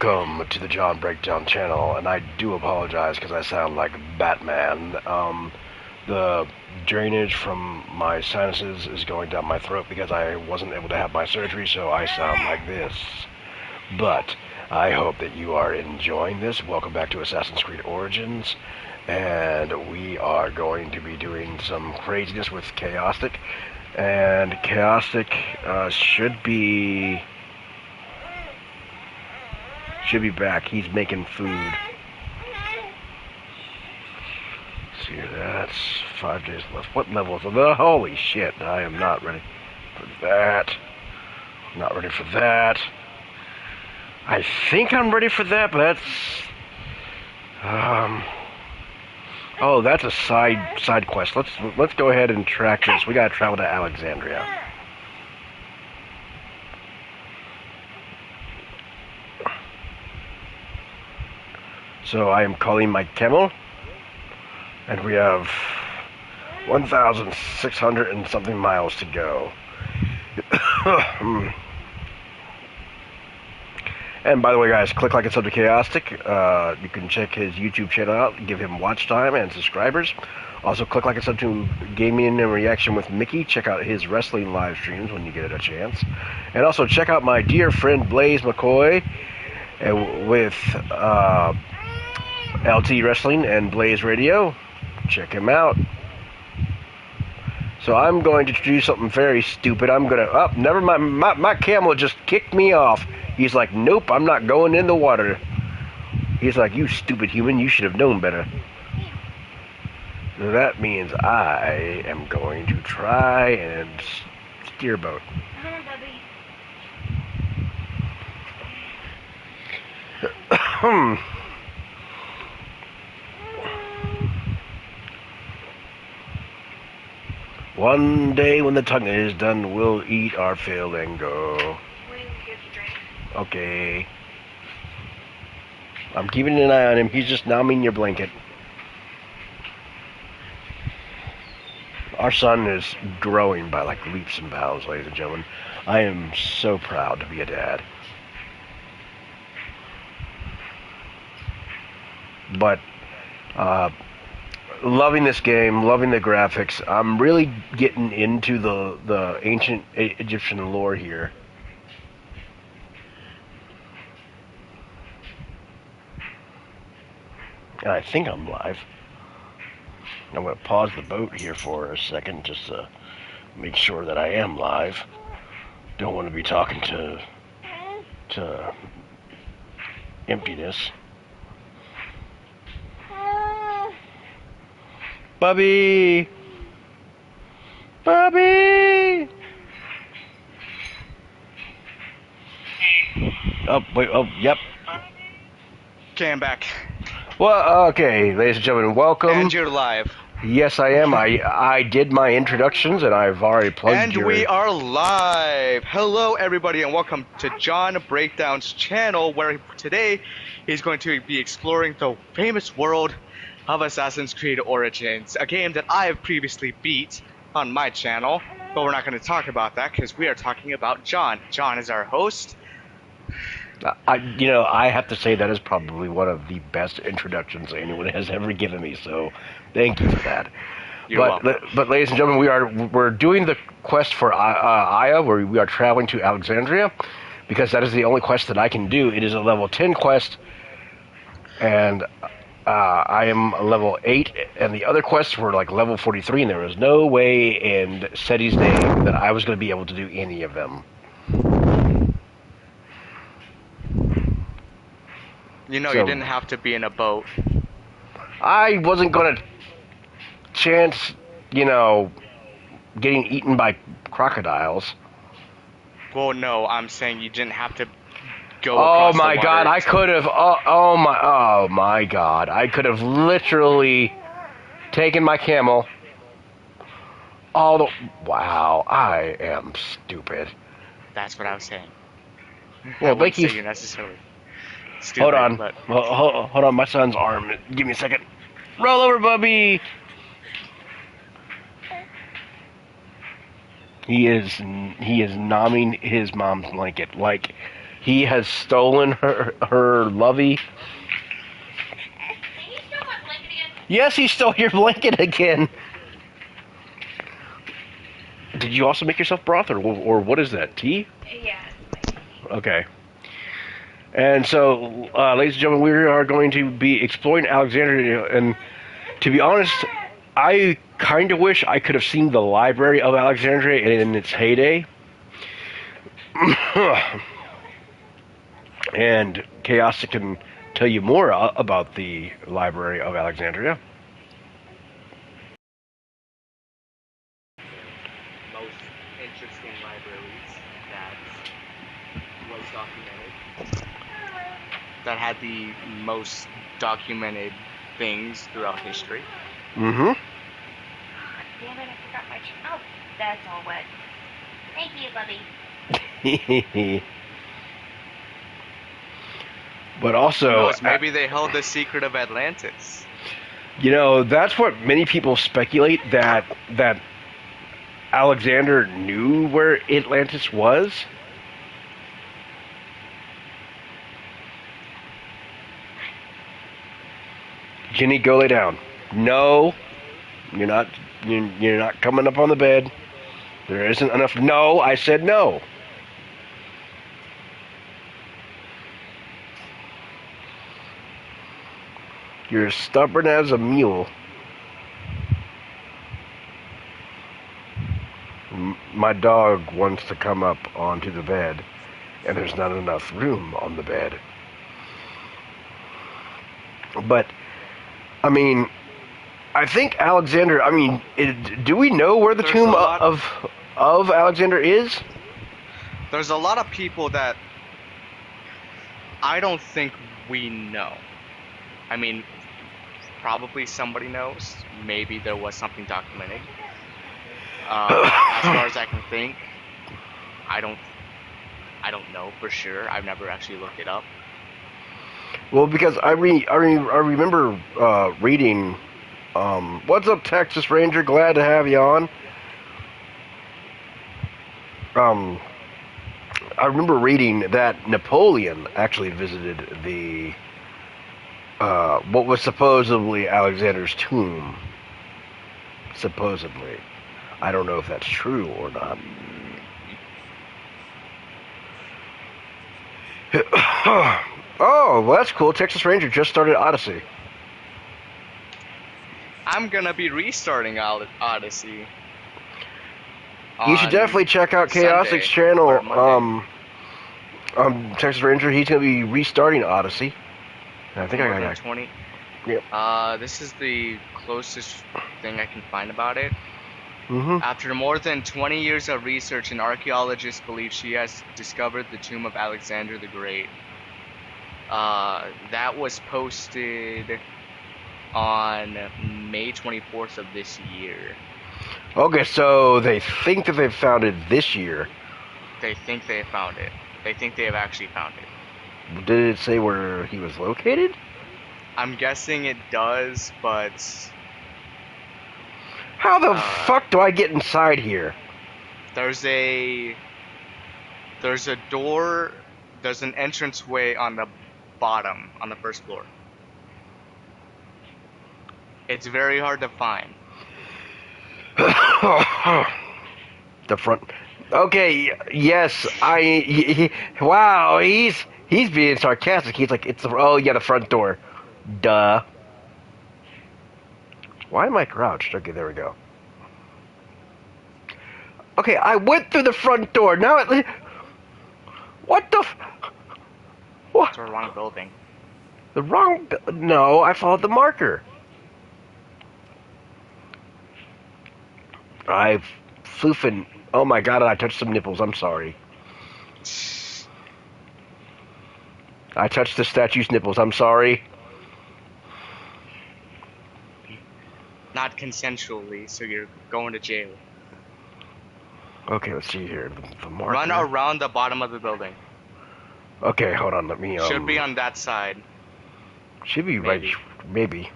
Welcome to the John Breakdown channel, and I do apologize because I sound like Batman. The drainage from my sinuses is going down my throat because I wasn't able to have my surgery, so I sound like this. But I hope that you are enjoying this. Welcome back to Assassin's Creed Origins, and we are going to be doing some craziness with Khaostic, and Khaostic should be back. He's making food. See, that's 5 days left. What level is it? Holy shit, I am not ready for that. Not ready for that. I think I'm ready for that, but that's... Oh, that's a side quest. Let's go ahead and track this. We gotta travel to Alexandria. So I am calling my camel, and we have 1,600 and something miles to go. And by the way, guys, click like and sub to Khaostic. You can check his YouTube channel out, give him watch time and subscribers. Also, click like and sub to Gaming and Reaction with Mickey. Check out his wrestling live streams when you get a chance. And also check out my dear friend Blaze McCoy with LT Wrestling and Blaze Radio. Check him out. So I'm going to do something very stupid. I'm going to... never mind. My camel just kicked me off. He's like, nope, I'm not going in the water. He's like, you stupid human, you should have known better. So that means I am going to try and steer a boat. One day when the tongue is done, we'll eat our fill and go. Okay. I'm keeping an eye on him. He's just numbing your blanket. Our son is growing by like leaps and bounds, ladies and gentlemen. I am so proud to be a dad. But, loving this game, loving the graphics. I'm really getting into the ancient Egyptian lore here. And I think I'm live. I'm going to pause the boat here for a second just to make sure that I am live. Don't want to be talking to emptiness. Bubby! Bubby! Oh, wait, oh, yep. Okay, I'm back. Well, okay, ladies and gentlemen, welcome. And you're live. Yes, I am. I did my introductions, and I've already plugged And we are live. Hello, everybody, and welcome to John Breakdown's channel, where today he's going to be exploring the famous world of Assassin's Creed Origins, a game that I have previously beat on my channel, but we're not going to talk about that because we are talking about John. John is our host. I have to say that is probably one of the best introductions anyone has ever given me, so thank you for that. You're welcome. But ladies and gentlemen, we're doing the quest for Aya, where we are traveling to Alexandria, because that is the only quest that I can do. It is a level 10 quest, and I am level 8, and the other quests were like level 43, and there was no way in Seti's name that I was going to be able to do any of them. You know, you didn't have to be in a boat. I wasn't going to chance, getting eaten by crocodiles. Well, no, I'm saying you didn't have to go Oh across my the water god, I could have, oh my god, I could have literally taken my camel wow, I am stupid. That's what I was saying. Well, I wouldn't Blakey, say you're necessarily stupid, hold on, but... hold on, my son's arm, give me a second. Roll over, Bubby! He is nomming his mom's blanket like He has stolen her lovey. Can you steal my blanket again? Yes, he stole your blanket again. Did you also make yourself broth, or what is that? Tea? Yeah. Okay. And so, ladies and gentlemen, we are going to be exploring Alexandria, and to be honest, I kind of wish I could have seen the library of Alexandria in its heyday. And Khaostic can tell you more about the library of Alexandria. Most interesting libraries that was documented. That had the most documented things throughout history. Mm-hmm. Damn it, I forgot my... Oh, that's all wet. Thank you, Bubby. But also, Who knows, maybe they held the secret of Atlantis. you know, that's what many people speculate, that Alexander knew where Atlantis was. Jenny, go lay down. No, you're not. You're not coming up on the bed. There isn't enough. No, I said no. You're as stubborn as a mule. My dog wants to come up onto the bed, and there's not enough room on the bed. But, I mean, I think Alexander. I mean, do we know where the tomb of Alexander is? There's a lot of people that I don't think we know. I mean, probably somebody knows. Maybe there was something documented. As far as I can think, I don't know for sure. I've never actually looked it up. Well, because I remember reading. What's up, Texas Ranger? Glad to have you on. I remember reading that Napoleon actually visited the what was supposedly Alexander's tomb. Supposedly. I don't know if that's true or not. Oh, well, that's cool. Texas Ranger just started Odyssey. I'm gonna be restarting Odyssey. You should definitely check out Chaosic's channel. Texas Ranger, he's gonna be restarting Odyssey. And I think I got 20. Yep. This is the closest thing I can find about it. Mm-hmm. After more than 20 years of research, an archaeologist believes she has discovered the tomb of Alexander the Great. That was posted on May 24th of this year. Okay, so they think that they've found it this year. They think they have found it. They think they have actually found it. Did it say where he was located? I'm guessing it does, but... How the fuck do I get inside here? There's a door, there's an entranceway on the bottom, on the first floor. It's very hard to find. The front. Okay, yes, wow, he's being sarcastic. He's like, the front door. Duh. Why am I crouched? Okay, there we go. Okay, I went through the front door. Now what the what? It's the wrong building. No, I followed the marker. I've floofing. Oh my god, I touched some nipples. I'm sorry. I touched the statue's nipples. I'm sorry. Not consensually, so you're going to jail. Okay, let's see here. The marker. Run around the bottom of the building. Okay, hold on. Let me. Should be on that side. Should be maybe. Right. Maybe.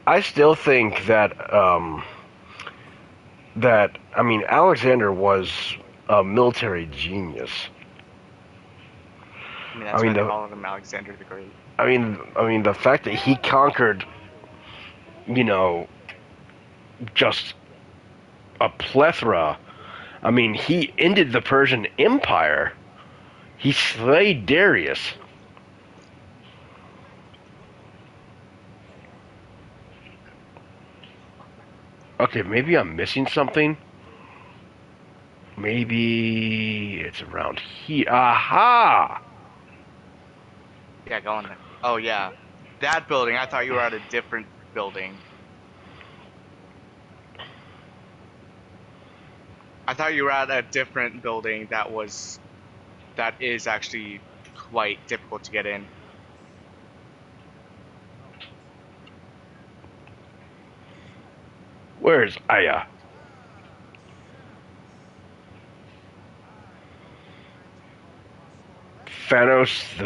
I still think that Alexander was a military genius. I mean, I that's why mean they the call him Alexander the Great. I mean the fact that he conquered, you know, just a plethora. I mean, he ended the Persian Empire. He slayed Darius. Okay, maybe I'm missing something. Maybe it's around here. Aha! Yeah, go on there. Oh yeah, that building. I thought you were at a different building. I thought you were at a different building that is actually quite difficult to get in. Where's Aya? Phanos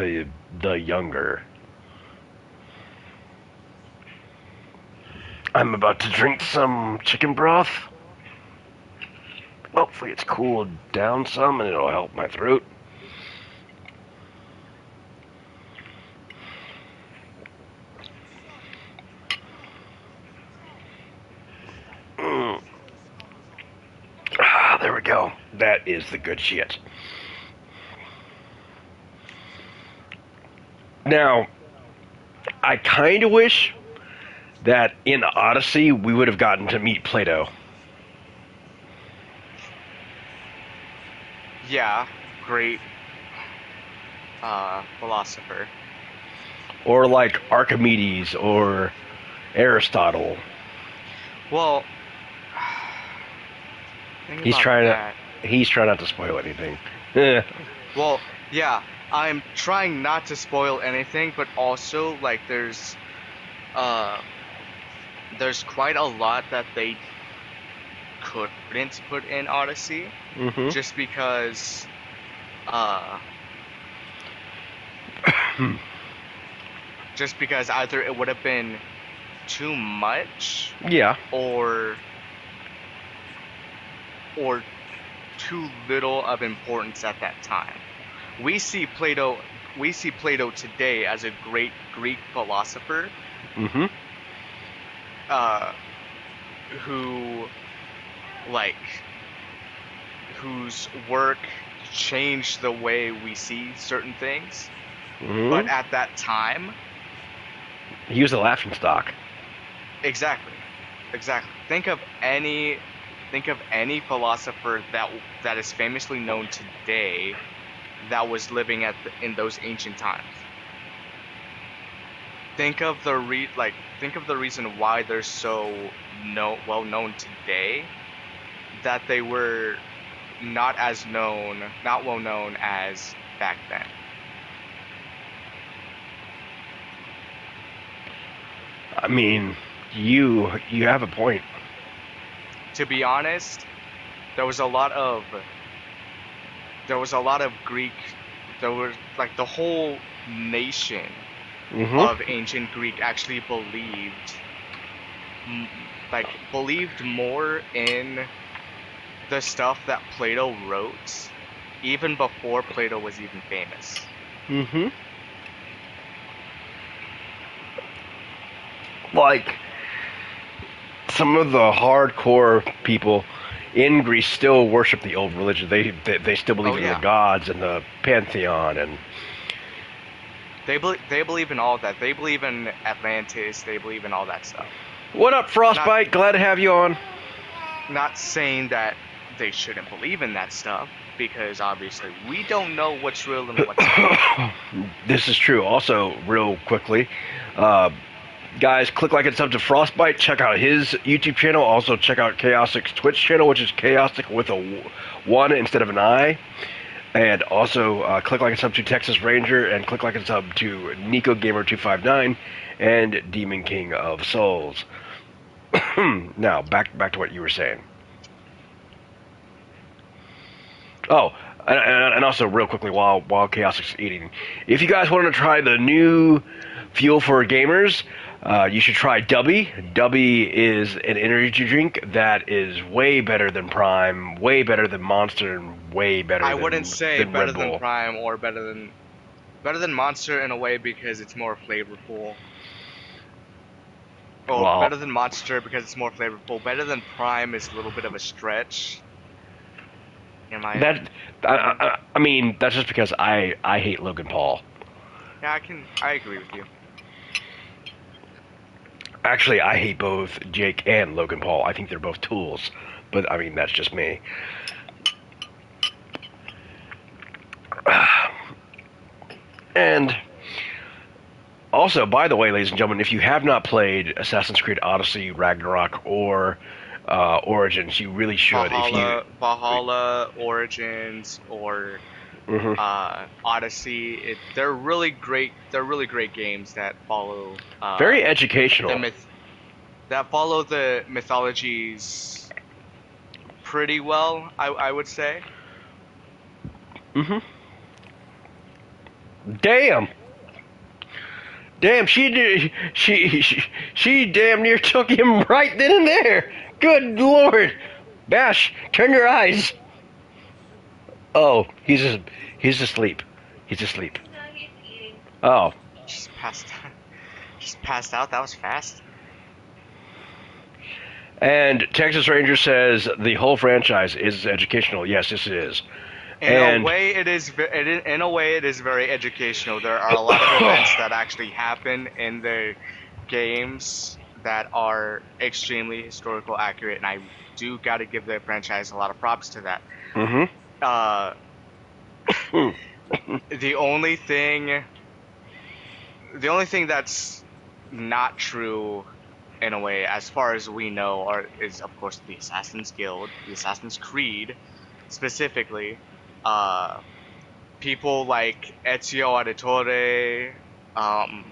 the Younger. I'm about to drink some chicken broth. Hopefully it's cooled down some and it'll help my throat. Mm. Ah, there we go. That is the good shit. Now, I kind of wish that in Odyssey we would have gotten to meet Plato. Yeah, great philosopher. Or like Archimedes or Aristotle. Well, think He's about trying to that. he's trying not to spoil anything. Eh. Well, yeah, I'm trying not to spoil anything, but also like uh there's quite a lot that they couldn't put in Odyssey Mhm. just because uh either it would have been too much Yeah. or or too little of importance at that time. We see Plato we see Plato today as a great Greek philosopher Mhm. uh who like whose work changed the way we see certain things. But Mhm. at that time, He was a laughing stock. exactly, exactly. Think of any philosopher that is famously known today that was living in those ancient times. Think of the reason why they're so well known today that they were not well known as back then. I mean, you have a point. To be honest, there was a lot of Greek. There was like the whole nation Mhm. of ancient Greek actually believed more in the stuff that Plato wrote even before Plato was even famous. Mhm. Like some of the hardcore people in Greece still worship the old religion. They still Oh believe in the yeah, gods and the pantheon and they believe in all that. They believe in Atlantis. They believe in all that stuff. what up, Not Frostbite? Glad to have you on. not saying that they shouldn't believe in that stuff because obviously we don't know what's real and what's fake. This is true. Also, real quickly, uh, guys, click like and sub to Frostbite. Check out his YouTube channel. Also, check out Chaostic's Twitch channel, which is Chaostic with a one instead of an I. And also, click like and sub to Texas Ranger, and click like and sub to Nico Gamer 259 and Demon King of Souls. Now, back to what you were saying. Oh, And also, real quickly, while Chaosic's eating, if you guys want to try the new fuel for gamers, you should try Dubby. Dubby is an energy drink that is way better than Prime, way better than Monster, and way better I than wouldn't say than better Red than Bull. Prime or better than Monster in a way because it's more flavorful. Well, Well, better than Monster because it's more flavorful. Better than Prime is a little bit of a stretch. In my that I mean, that's just because I hate Logan Paul. Yeah, I agree with you. Actually, I hate both Jake and Logan Paul. I think they're both tools, but I mean, that's just me. And also, by the way, ladies and gentlemen, if you have not played Assassin's Creed Odyssey, Ragnarok, or Origins, you really should. Valhalla, Origins, or Mhm. Odyssey, they're really great. They're really great games that follow Very the educational. myth that follow the mythologies pretty well. I would say. Mhm. Damn. Damn, she damn near took him right then and there. Good lord. Bash, turn your eyes. Oh, he's asleep. He's asleep. No, he's eating. Oh. Just passed. Just passed out. That was fast. And Texas Ranger says the whole franchise is educational. Yes, this is. In And a way, in a way, it is very educational. There are a lot of events that actually happen in the games that are extremely historical accurate, and I do got to give the franchise a lot of props to that. mhm. Uh, the only thing, the only thing that's not true in a way, as far as we know, is of course the Assassin's Guild, the Assassin's Creed, specifically. Uh, People like Ezio Auditore, um,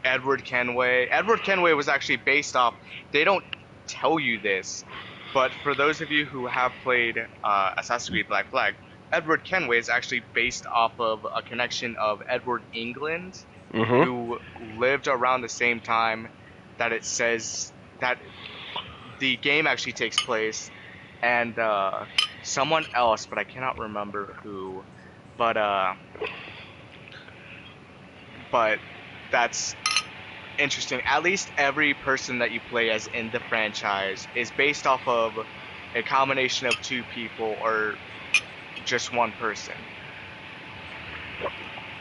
Edward Kenway. Edward Kenway was actually based off. They don't tell you this, but for those of you who have played Assassin's Creed Black Flag, Edward Kenway is actually based off of a connection of Edward England, Mhm. who lived around the same time that it says that the game actually takes place, and someone else, but I cannot remember who. But but that's interesting. At least every person that you play as in the franchise is based off of a combination of two people or just one person.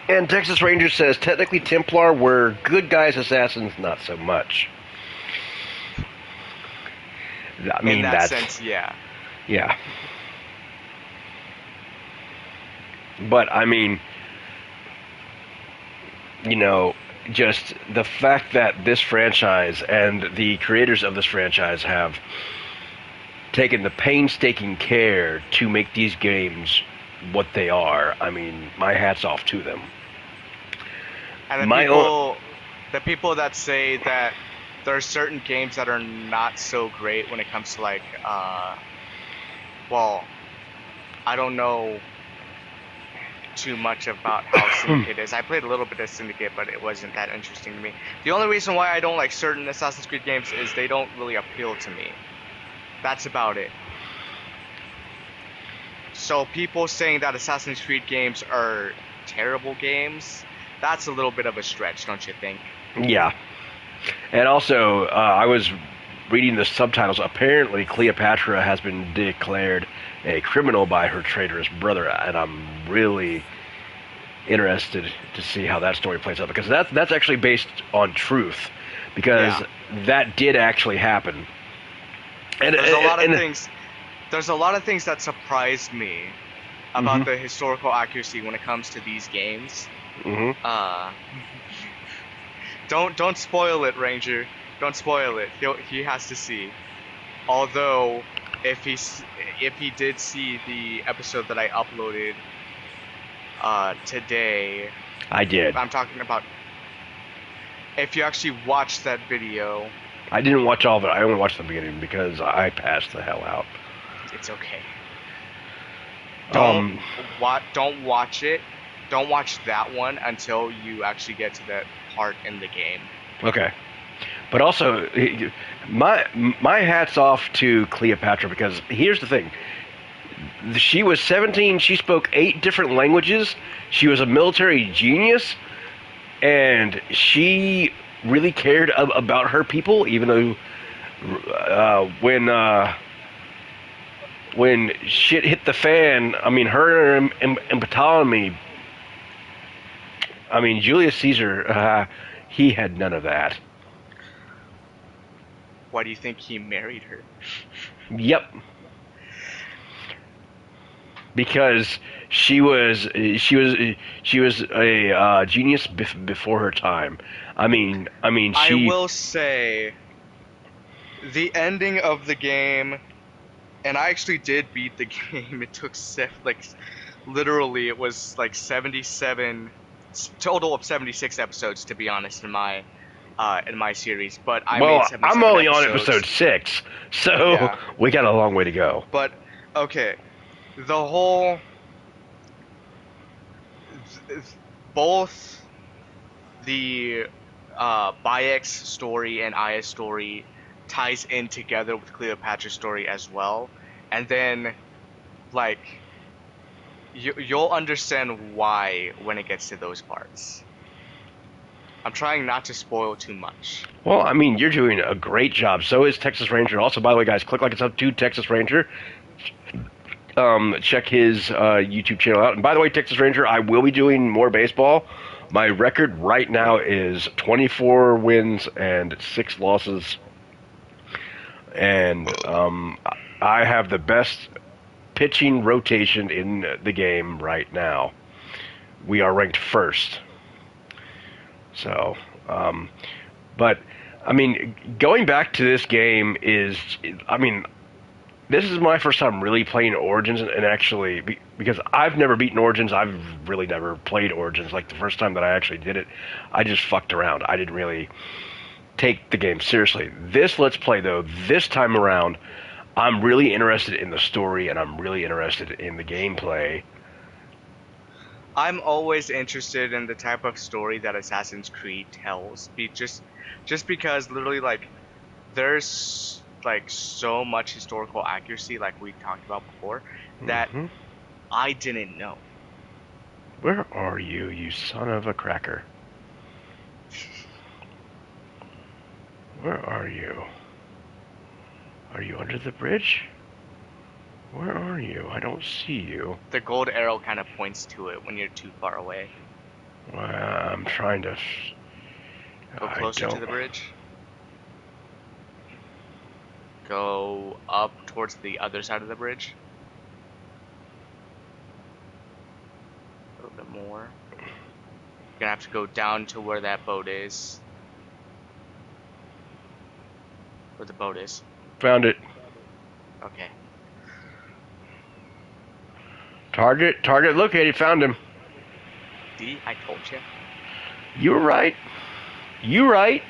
And Texas Ranger says technically Templar were good guys, assassins not so much. I In mean that that's sense, yeah. yeah. But I mean, you know, just the fact that this franchise and the creators of this franchise have taken the painstaking care to make these games what they are. I mean, my hat's off to them. And My own. the people that say that there are certain games that are not so great when it comes to like well, I don't know too much about how Syndicate is. I played a little bit of Syndicate, but it wasn't that interesting to me. The only reason why I don't like certain Assassin's Creed games is they don't really appeal to me. That's about it. So people saying that Assassin's Creed games are terrible games, that's a little bit of a stretch, don't you think? Yeah. And also, I was reading the subtitles. Apparently, Cleopatra has been declared a criminal by her traitorous brother, and I'm really interested to see how that story plays out because that's actually based on truth, because that did actually happen. And There's a lot of things. There's a lot of things that surprised me about the historical accuracy when it comes to these games. Mhm. Don't spoil it, Ranger. Don't spoil it. He has to see. Although, if he did see the episode that I uploaded today, I did. I'm talking about. If you actually watched that video, I didn't watch all of it. I only watched the beginning because I passed the hell out. it's okay. Don't Um, don't watch it. Don't watch that one until you actually get to that part in the game. okay. But also, my hat's off to Cleopatra because here's the thing. She was 17. She spoke 8 different languages. She was a military genius, and she really cared about her people. Even though when shit hit the fan, I mean, her and Ptolemy. I mean, Julius Caesar. He had none of that. Why do you think he married her? Yep. Because she was a genius before her time. I mean I she. will say the ending of the game, and I actually did beat the game. It took literally it was like 77 total of 76 episodes to be honest in my series, but I made Well, I'm 77 only on episodes. episode 6, so Yeah. we got a long way to go. But okay, the whole both the Bayek's story and Aya's story ties in together with Cleopatra's story as well, and then like you'll understand why when it gets to those parts. I'm trying not to spoil too much. Well, I mean, you're doing a great job. So is Texas Ranger. Also, by the way, guys, click like it's up to Texas Ranger. Check his YouTube channel out. And by the way, Texas Ranger, I will be doing more baseball. My record right now is 24 wins and 6 losses. And I have the best pitching rotation in the game right now. We are ranked first. So, but, I mean, going back to this game is, I mean, this is my first time really playing Origins, and actually, because I've never beaten Origins, I've really never played Origins. Like, the first time that I actually did it, I just fucked around. I didn't really take the game seriously. This Let's Play, though, this time around, I'm really interested in the story, and I'm really interested in the gameplay. I'm always interested in the type of story that Assassin's Creed tells. Just because literally like there's like so much historical accuracy like we talked about before that Mhm. I didn't know. Where are you, you son of a cracker? Where are you? Are you under the bridge? Where are you? I don't see you. The gold arrow kind of points to it when you're too far away. Well, I'm trying to. Go I closer to don't. the bridge. Go up towards the other side of the bridge. A little bit more. You're gonna have to go down to where that boat is. Where the boat is. Found it. Okay. Target located. Found him. See, I told you. You were right. You right.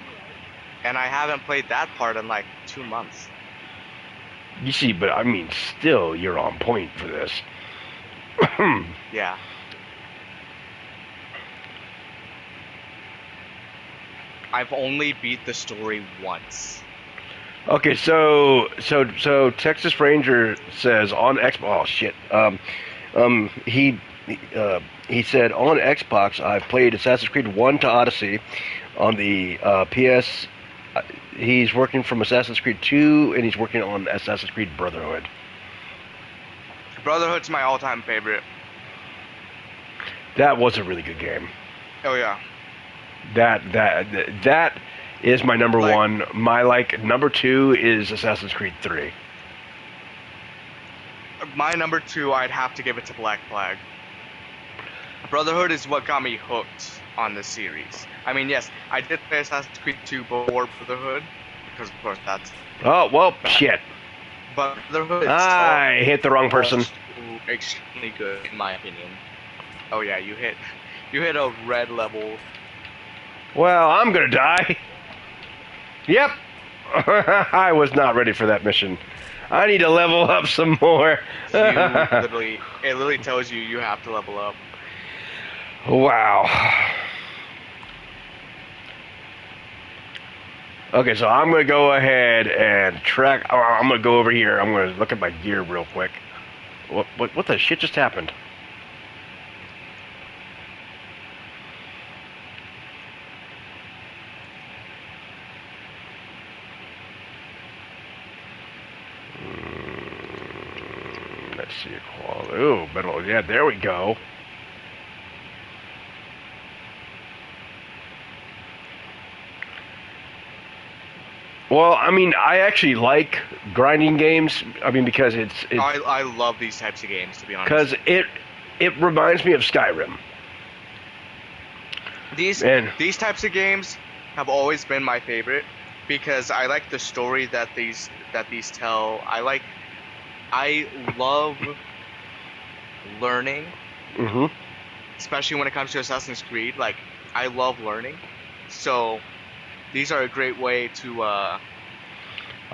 And I haven't played that part in like 2 months. You see, but I mean, still, you're on point for this. Yeah. I've only beat the story once. Okay, so Texas Ranger says on Xbox. Oh shit. He said on Xbox I've played Assassin's Creed 1 to Odyssey. On the PS, he's working from Assassin's Creed 2, and he's working on Assassin's Creed Brotherhood. Brotherhood's my all-time favorite. That was a really good game. Oh yeah. That is my number Like- one. My number 2 is Assassin's Creed 3. My number 2, I'd have to give it to Black Flag. Brotherhood is what got me hooked on the series. I mean, yes, I did play Assassin's Creed 2 before Brotherhood, because of course that's. Oh well, shit. But Brotherhood is I hit the wrong person. extremely good in my opinion. Oh yeah, you hit a red level. Well, I'm gonna die. Yep. I was not ready for that mission. I need to level up some more. It literally tells you you have to level up. Wow. Okay, so I'm gonna go ahead and track. Oh, I'm gonna go over here. I'm gonna look at my gear real quick. What the shit just happened? Let's see. Ooh, but yeah, there we go. Well, I mean, I actually like grinding games. I mean, because it's I love these types of games, to be honest. because it reminds me of Skyrim. These types of games have always been my favorite because I like the story that these tell. I love learning, especially when it comes to Assassin's Creed. Like, I love learning, so these are a great way to I'm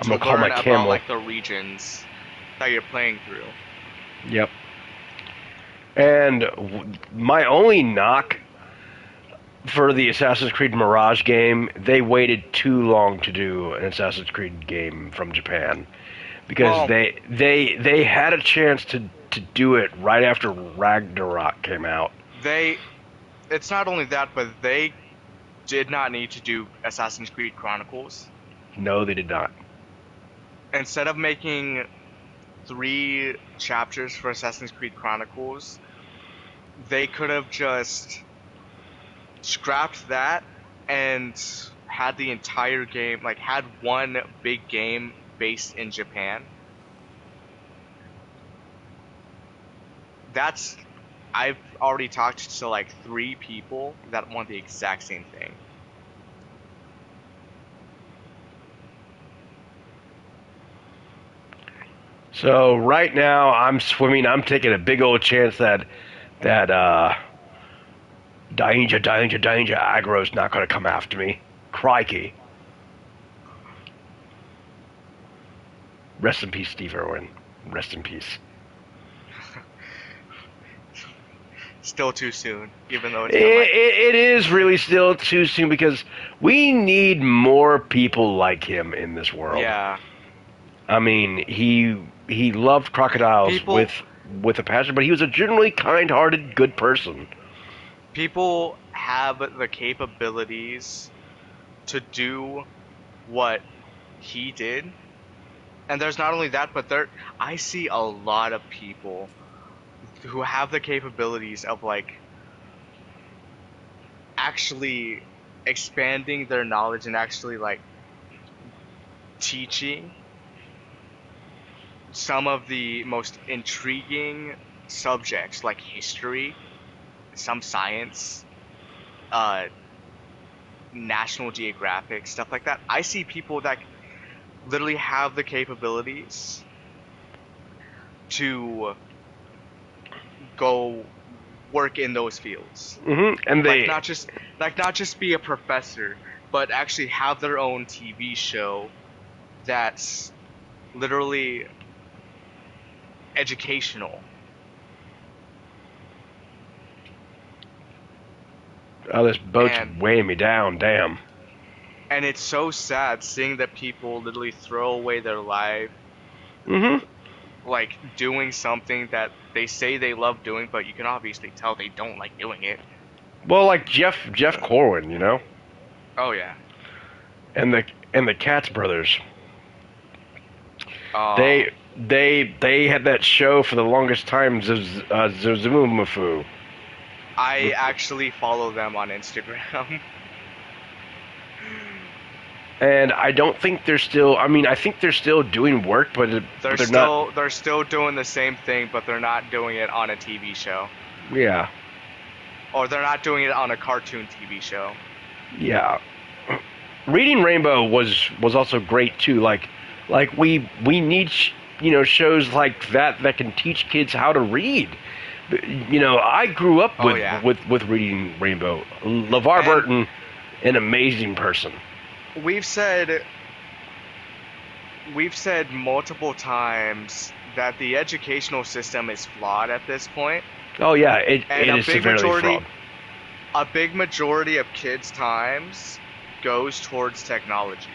gonna call learn my about camel. like the regions that you're playing through. Yep. And my only knock for the Assassin's Creed Mirage game, they waited too long to do an Assassin's Creed game from Japan, because they had a chance to do it right after Ragnarok came out. It's not only that, but they did not need to do Assassin's Creed Chronicles. No, they did not. Instead of making 3 chapters for Assassin's Creed Chronicles, they could have just scrapped that and had the entire game, like, had one big game based in Japan. I've already talked to like 3 people that want the exact same thing. So right now I'm swimming. I'm taking a big old chance that danger aggro's not going to come after me. Crikey. Rest in peace, Steve Irwin. Rest in peace. Still too soon, even though it is really still too soon, because we need more people like him in this world. Yeah. I mean, he loved crocodiles with a passion, but he was a generally kind-hearted, good person. People have the capabilities to do what he did, and there's not only that, but I see a lot of people who have the capabilities of like actually expanding their knowledge and actually like teaching some of the most intriguing subjects like history, some science, National Geographic, stuff like that. I see people that literally have the capabilities to go work in those fields. And they not just be a professor, but actually have their own TV show that's literally educational. Oh, this boat's weighing me down. Damn. And it's so sad seeing that people literally throw away their life, like doing something that they say they love doing, but you can obviously tell they don't like doing it. Well, like Jeff Corwin, you know. Oh yeah. And the Katz brothers. Oh. They had that show for the longest time, Zuzumafu. I actually follow them on Instagram. And I don't think they're still. I mean, I think they're still doing work, but they're not. They're still doing the same thing, but they're not doing it on a TV show. Yeah. Or they're not doing it on a cartoon TV show. Yeah. Reading Rainbow was also great too. Like we need shows like that can teach kids how to read. You know, I grew up with Reading Rainbow. LeVar Burton, an amazing person. We've said we've said multiple times that the educational system is flawed at this point, Oh yeah, it and is severely flawed. a big majority of kids' times goes towards technology.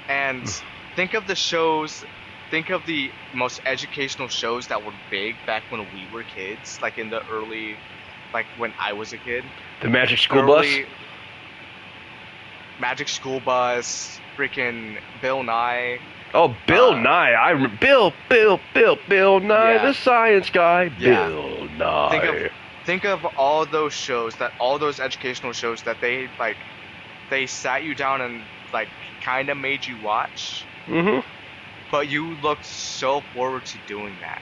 And think of the shows, think of the most educational shows that were big back when we were kids, like in the early, like when I was a kid. The Magic School Bus. Magic School Bus, freaking Bill Nye. Oh, Bill Nye! Bill Nye, Yeah. the science guy. Yeah. Bill Nye. Think of all those shows, all those educational shows that they sat you down and like kind of made you watch. Mm-hmm. But you looked so forward to doing that.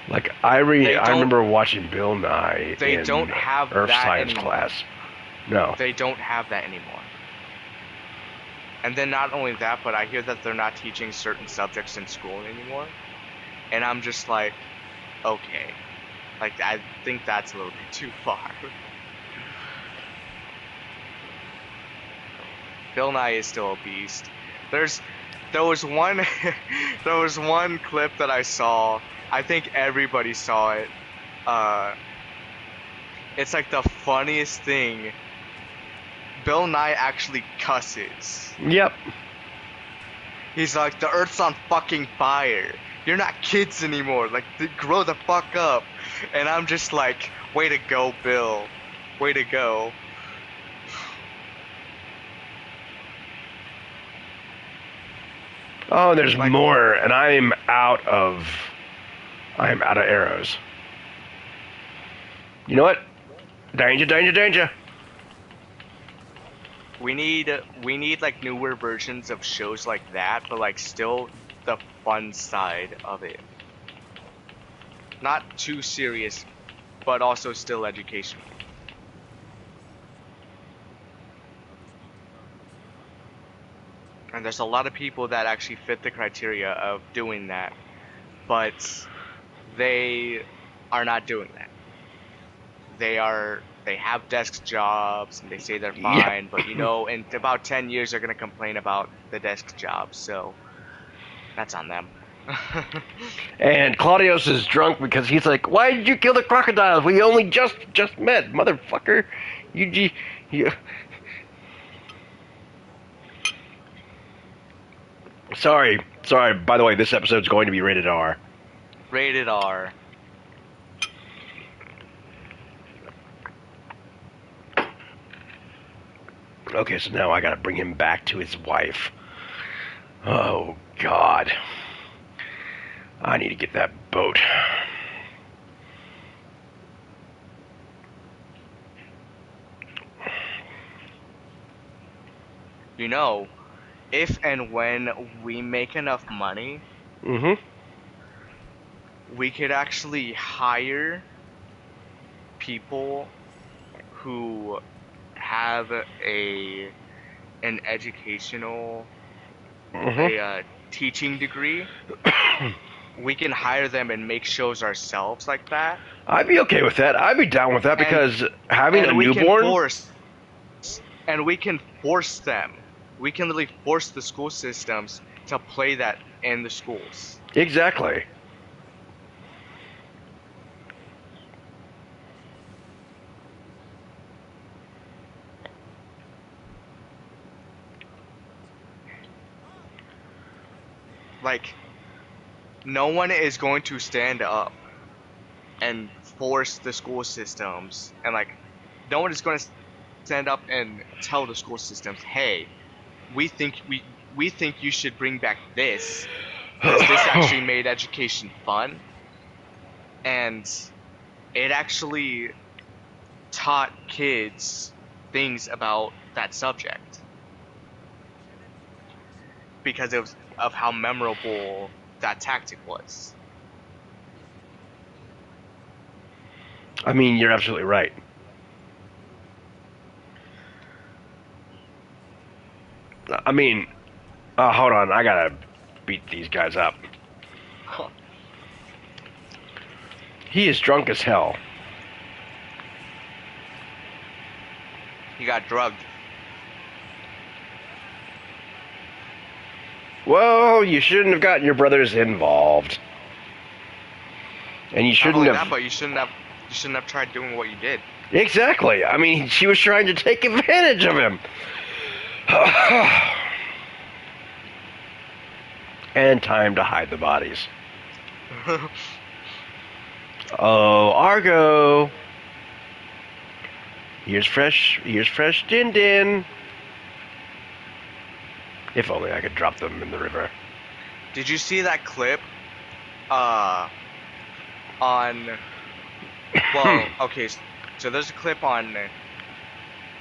Like I remember watching Bill Nye. They don't have Earth that science anymore. class. No. They don't have that anymore. And then not only that, but I hear that they're not teaching certain subjects in school anymore. And I'm just like, okay. Like, I think that's a little bit too far. Bill Nye is still a beast. There was one clip that I saw. I think everybody saw it. It's like the funniest thing. Bill Nye actually cusses. Yep. He's like, the Earth's on fucking fire. You're not kids anymore. Like, grow the fuck up. And I'm just like, way to go, Bill. Way to go. Oh, there's more, and I'm out of arrows. You know what? Danger, danger, danger. We need like newer versions of shows like that, but like still the fun side of it. Not too serious, but also still educational. And there's a lot of people that actually fit the criteria of doing that, but they are not doing that. They have desk jobs and they say they're fine, Yep. but you know, in about 10 years they're gonna complain about the desk jobs, so that's on them. And Claudius is drunk because he's like, "Why did you kill the crocodiles? We only just met, motherfucker. You." Sorry. By the way, this episode's going to be rated R. Rated R. Okay, so now I gotta bring him back to his wife. Oh, God. I need to get that boat. You know, if and when we make enough money, Mm-hmm. we could actually hire people who have an educational Mm-hmm. teaching degree. We can hire them and make shows ourselves like that. I'd be okay with that. I'd be down with that because having a newborn. We can force them. We can literally force the school systems to play that in the schools. Exactly. Like, no one is going to stand up and force the school systems, and like, no one is going to stand up and tell the school systems, hey, we think you should bring back this, because this actually made education fun, and it actually taught kids things about that subject because of how memorable that tactic was. I mean, you're absolutely right. I mean, hold on, I gotta beat these guys up. He is drunk as hell. He got drugged. Well, you shouldn't have gotten your brothers involved. And you Not shouldn't only have... that, but you shouldn't have tried doing what you did. Exactly. I mean, she was trying to take advantage of him. And time to hide the bodies. Oh, Argo. Here's fresh Din Din. If only I could drop them in the river. Did you see that clip? On. Well, okay. So there's a clip on.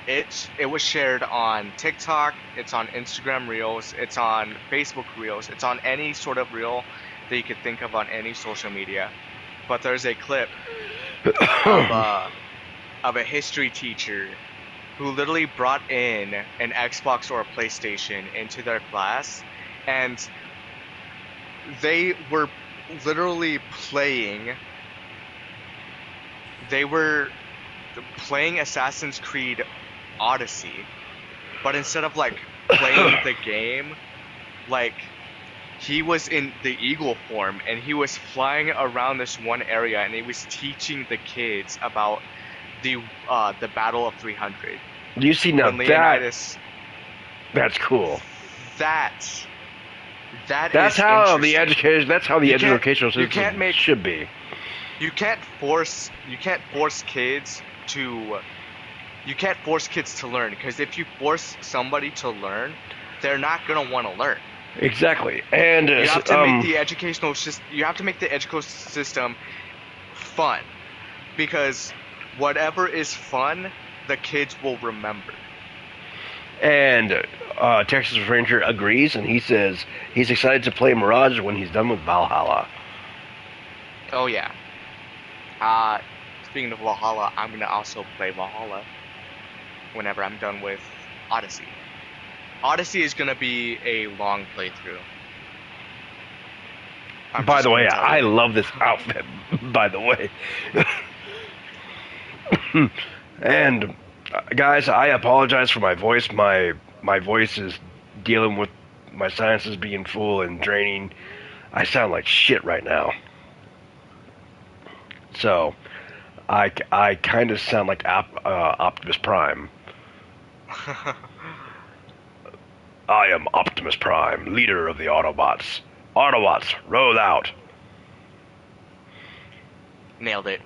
It was shared on TikTok. It's on Instagram Reels. It's on Facebook Reels. It's on any sort of reel that you could think of on any social media. But there's a clip of a history teacher who literally brought in an Xbox or a PlayStation into their class, and they were literally playing. They were playing Assassin's Creed Odyssey, but instead of like playing the game, like he was in the eagle form and he was flying around this one area and he was teaching the kids about the Battle of 300. Do you see now When Leonidas, that's cool. that's how the interesting. education. That's how the You can't- educational you system can't make- should be. You can't force kids to learn, because if you force somebody to learn, they're not gonna want to learn. Exactly, and You have to make the educational system fun, because whatever is fun, the kids will remember. And Texas Ranger agrees, and he says he's excited to play Mirage when he's done with Valhalla. Oh yeah. Speaking of Valhalla, I'm gonna also play Valhalla whenever I'm done with Odyssey. Odyssey is gonna be a long playthrough. By the way, I love this outfit. By the way, and guys, I apologize for my voice. My voice is dealing with my sinuses being full and draining. I sound like shit right now. So, I kind of sound like Optimus Prime. I am Optimus Prime, leader of the Autobots. Autobots, roll out. Nailed it.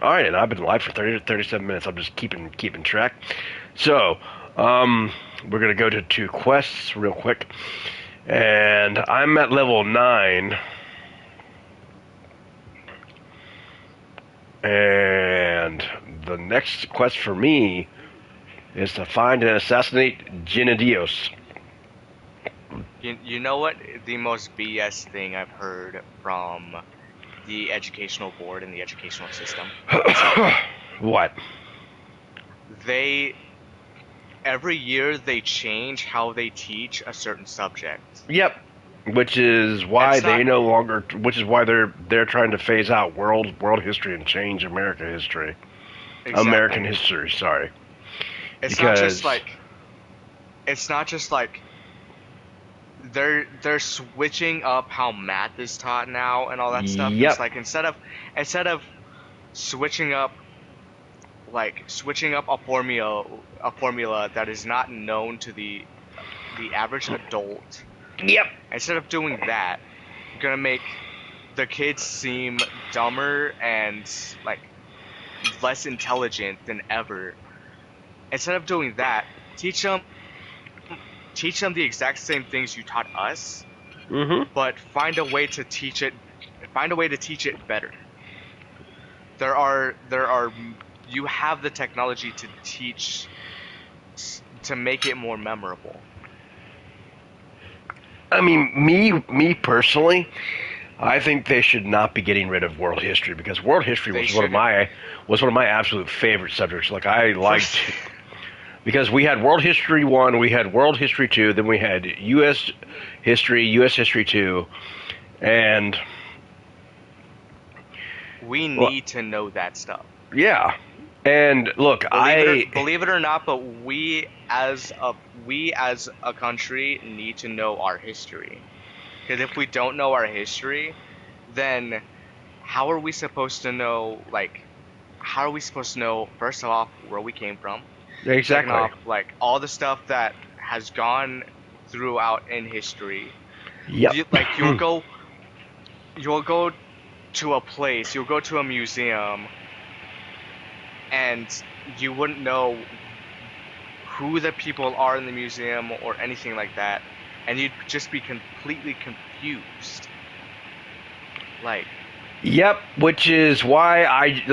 All right, and I've been live for 30 to 37 minutes. I'm just keeping track. So, we're going to go to 2 quests real quick. And I'm at level 9. And the next quest for me is to find and assassinate Genadios. You know what? The most BS thing I've heard from the educational board and the educational system? What? Every year they change how they teach a certain subject. Yep. Which is why which is why they're trying to phase out world history and change American history. Exactly. American history, sorry. It's not just like they're switching up how math is taught now and all that stuff. Yep. It's like instead of switching up a formula that is not known to the average adult. Yep. Instead of doing that, you're gonna make the kids seem dumber and like less intelligent than ever. Instead of doing that, teach them the exact same things you taught us, but find a way to teach it better. You have the technology to teach, to make it more memorable. I mean, me personally, I think they should not be getting rid of world history, because world history was one of my absolute favorite subjects. Like, I liked because we had World History 1, we had World History 2, then we had US History 2, and we need to know that stuff. Yeah. And look, Believe it or not, but we as a country need to know our history. Because if we don't know our history, then how are we supposed to know, like, how are we supposed to know, first off, where we came from? Second exactly. off, like, all the stuff that has gone throughout in history. Yep. Like, you'll go to a place, you'll go to a museum, and you wouldn't know who the people are in the museum or anything like that, and you'd just be completely confused. Like, Yep, which is why I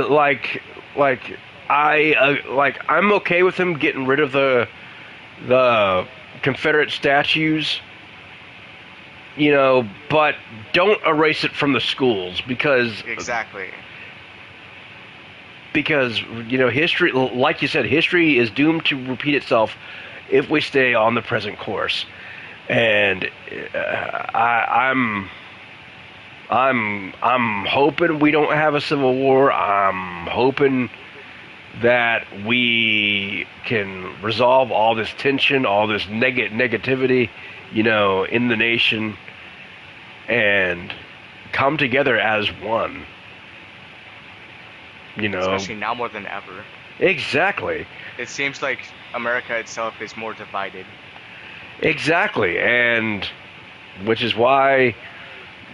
I'm okay with him getting rid of the Confederate statues, but don't erase it from the schools exactly. because history, like you said, history is doomed to repeat itself if we stay on the present course. And I'm hoping we don't have a civil war. I'm hoping that we can resolve all this tension, all this negativity, in the nation, and come together as one. Especially now more than ever. Exactly. It seems like America itself is more divided. Exactly, and which is why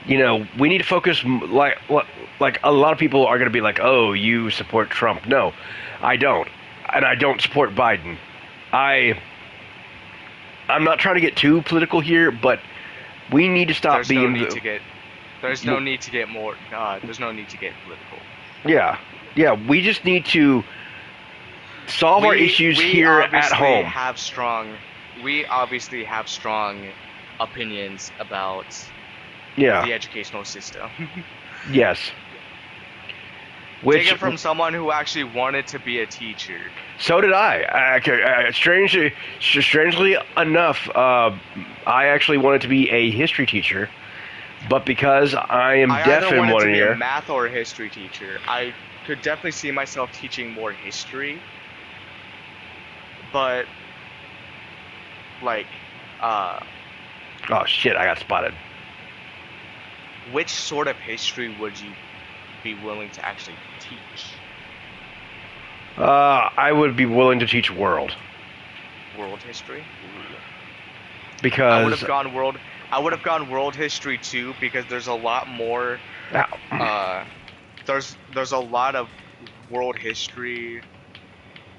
we need to focus like a lot of people are going to be like, "Oh, you support Trump." No, I don't. And I don't support Biden. I'm not trying to get too political here, but we need to stop There's no need to get there's no need to get political. Yeah. Yeah, we just need to solve our issues here at home. We obviously have strong opinions about Yeah. the educational system. Yes. Take it from someone who actually wanted to be a teacher. So did I. Strangely enough, I actually wanted to be a history teacher, but because I am deaf in one ear. I either wanted to be a math or a history teacher. I could definitely see myself teaching more history, but like, oh shit! I got spotted. Which sort of history would you be willing to actually teach? I would be willing to teach world history. Because I would have gone world history too, because there's a lot more. There's a lot of world history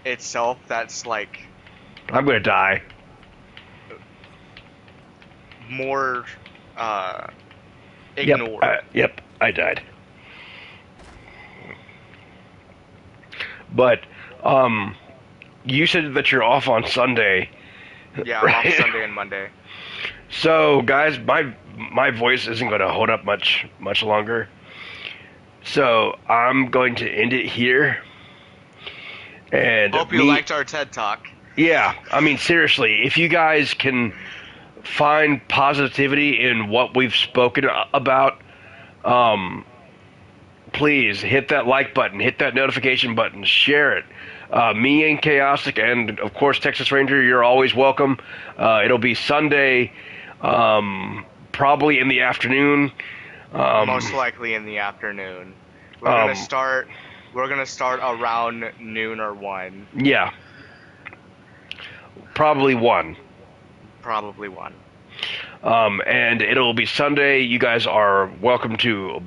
itself that's like. I'm gonna die. More ignored. Yep, I died. But you said that you're off on Sunday. Yeah, right? I'm off Sunday and Monday. So, guys, my voice isn't going to hold up much longer. So I'm going to end it here. And hope you liked our TED Talk. Yeah, I mean, seriously, if you guys can find positivity in what we've spoken about, please hit that like button, hit that notification button, share it. Me and Khaostic, and of course Texas Ranger, you're always welcome. It'll be Sunday, probably in the afternoon. Most likely in the afternoon. We're gonna start around noon or 1. Yeah. Probably 1. And it'll be Sunday. You guys are welcome to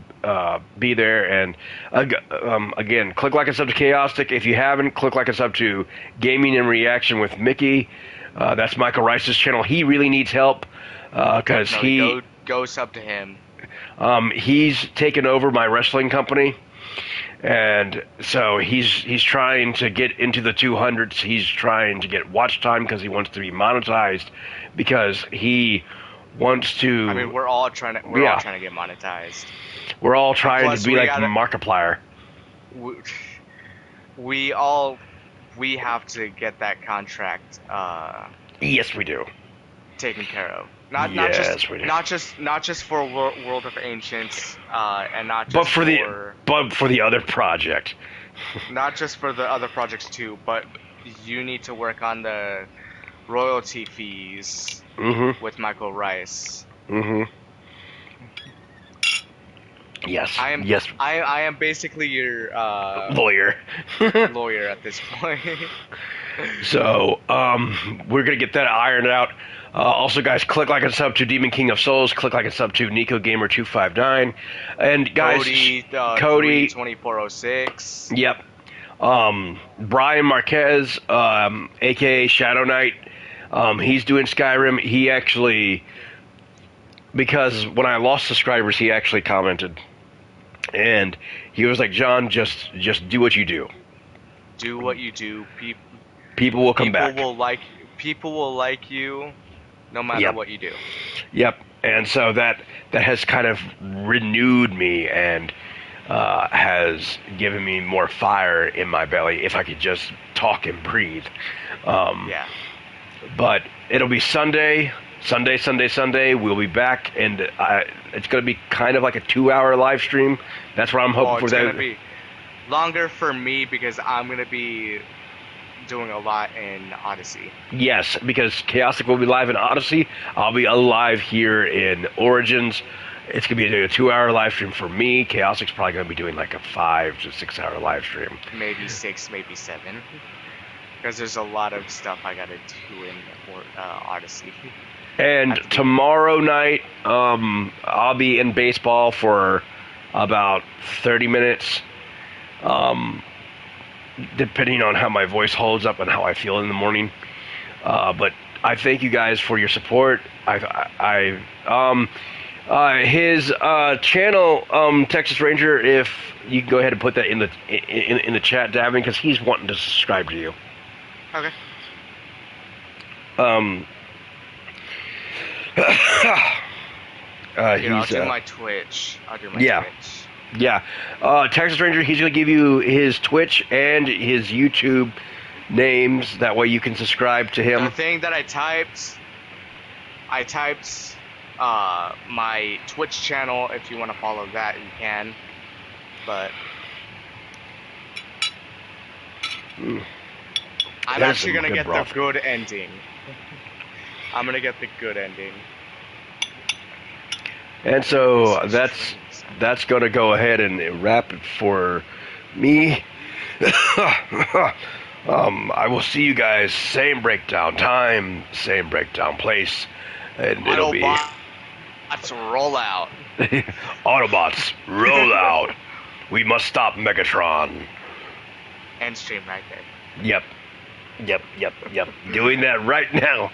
be there. And again, click like and sub to Khaostic. If you haven't, click like and sub to Gaming and Reaction with Mickey. That's Michael Rice's channel. He really needs help because go sub to him. He's taken over my wrestling company. And so he's trying to get into the 200s. He's trying to get watch time because he wants to be monetized, because he wants to. I mean, we're all trying to get monetized. We're all trying to be like Markiplier. We have to get that contract. Yes, we do. Taken care of. Yes, we do. Not just for World of Ancients, and not But just for the for other project. not just for the other projects too, but you need to work on the royalty fees Mm-hmm. with Michael Rice. Mm-hmm. Yes. I am Yes. I am basically your Lawyer. lawyer at this point. So, we're gonna get that ironed out. Also, guys, click like and sub to Demon King of Souls. Click like and sub to Nico Gamer 259. And guys, Cody 2406. Yep. Brian Marquez, aka Shadow Knight. He's doing Skyrim. He actually, because when I lost subscribers, he actually commented, and he was like, "John, just do what you do. Do what you do. People will come back. People will like you, no matter Yep. what you do." Yep. And so that has kind of renewed me and has given me more fire in my belly if I could just talk and breathe. Yeah. But it'll be Sunday. We'll be back, and it's going to be kind of like a 2-hour live stream. That's what I'm hoping for. It's going to be longer for me because I'm going to be doing a lot in Odyssey. Yes, because Khaostic will be live in Odyssey. I'll be alive here in Origins. It's going to be a 2-hour live stream for me. Khaostic's probably going to be doing like a 5 to 6 hour live stream. Maybe 6, maybe 7. Because there's a lot of stuff I got to do in Odyssey. And tomorrow night, I'll be in baseball for about 30 minutes, depending on how my voice holds up and how I feel in the morning. But I thank you guys for your support. His channel, Texas Ranger, if you can go ahead and put that in the chat, Davin, because he's wanting to subscribe to you. Okay. I'll do my Twitch. Twitch. Yeah. Texas Ranger, he's going to give you his Twitch and his YouTube names. That way you can subscribe to him. The thing that I typed my Twitch channel. If you want to follow that, you can. But I'm actually going to get the good ending. I'm going to get the good ending. And so that's going to go ahead and wrap it for me. I will see you guys same breakdown time, same breakdown place, and it'll be Autobots roll out. Autobots roll out. We must stop Megatron. End stream right there. Yep. Doing that right now.